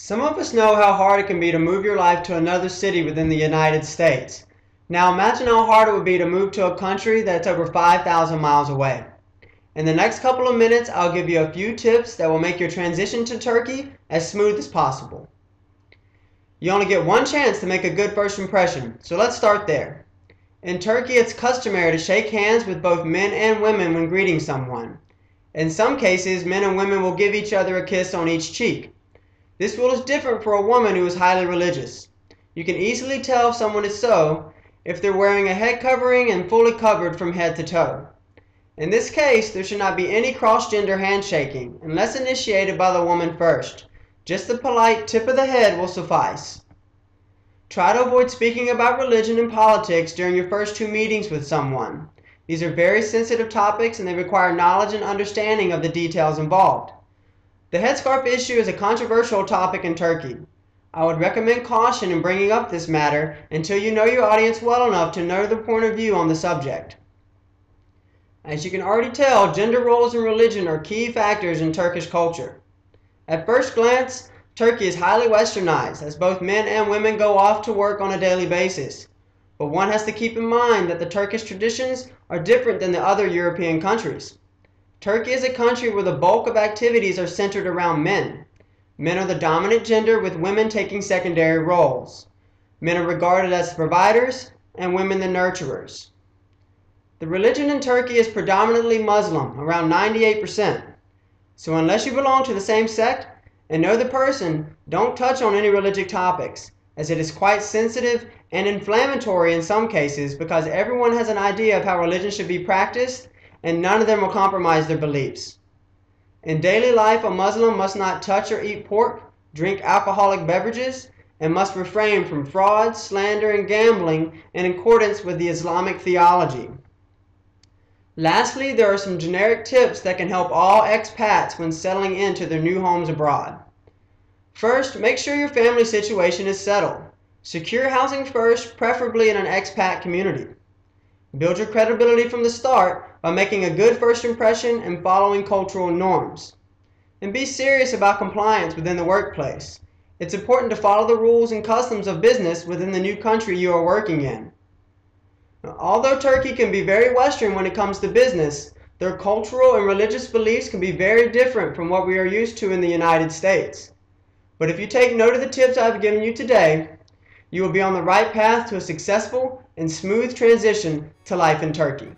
Some of us know how hard it can be to move your life to another city within the United States. Now imagine how hard it would be to move to a country that's over 5,000 miles away. In the next couple of minutes, I'll give you a few tips that will make your transition to Turkey as smooth as possible. You only get one chance to make a good first impression, so let's start there. In Turkey, it's customary to shake hands with both men and women when greeting someone. In some cases, men and women will give each other a kiss on each cheek. This rule is different for a woman who is highly religious. You can easily tell if someone is so if they're wearing a head covering and fully covered from head to toe. In this case, there should not be any cross-gender handshaking unless initiated by the woman first. Just the polite tip of the head will suffice. Try to avoid speaking about religion and politics during your first two meetings with someone. These are very sensitive topics and they require knowledge and understanding of the details involved. The headscarf issue is a controversial topic in Turkey. I would recommend caution in bringing up this matter until you know your audience well enough to know their point of view on the subject. As you can already tell, gender roles and religion are key factors in Turkish culture. At first glance, Turkey is highly westernized as both men and women go off to work on a daily basis. But one has to keep in mind that the Turkish traditions are different than the other European countries. Turkey is a country where the bulk of activities are centered around men. Men are the dominant gender with women taking secondary roles. Men are regarded as providers and women the nurturers. The religion in Turkey is predominantly Muslim, around 98%. So unless you belong to the same sect and know the person, don't touch on any religious topics, as it is quite sensitive and inflammatory in some cases because everyone has an idea of how religion should be practiced and none of them will compromise their beliefs. In daily life, a Muslim must not touch or eat pork, drink alcoholic beverages, and must refrain from fraud, slander, and gambling in accordance with the Islamic theology. Lastly, there are some generic tips that can help all expats when settling into their new homes abroad. First, make sure your family situation is settled. Secure housing first, preferably in an expat community. Build your credibility from the start by making a good first impression and following cultural norms. And be serious about compliance within the workplace. It's important to follow the rules and customs of business within the new country you are working in. Now, although Turkey can be very Western when it comes to business, their cultural and religious beliefs can be very different from what we are used to in the United States. But if you take note of the tips I've given you today, you will be on the right path to a successful and smooth transition to life in Turkey.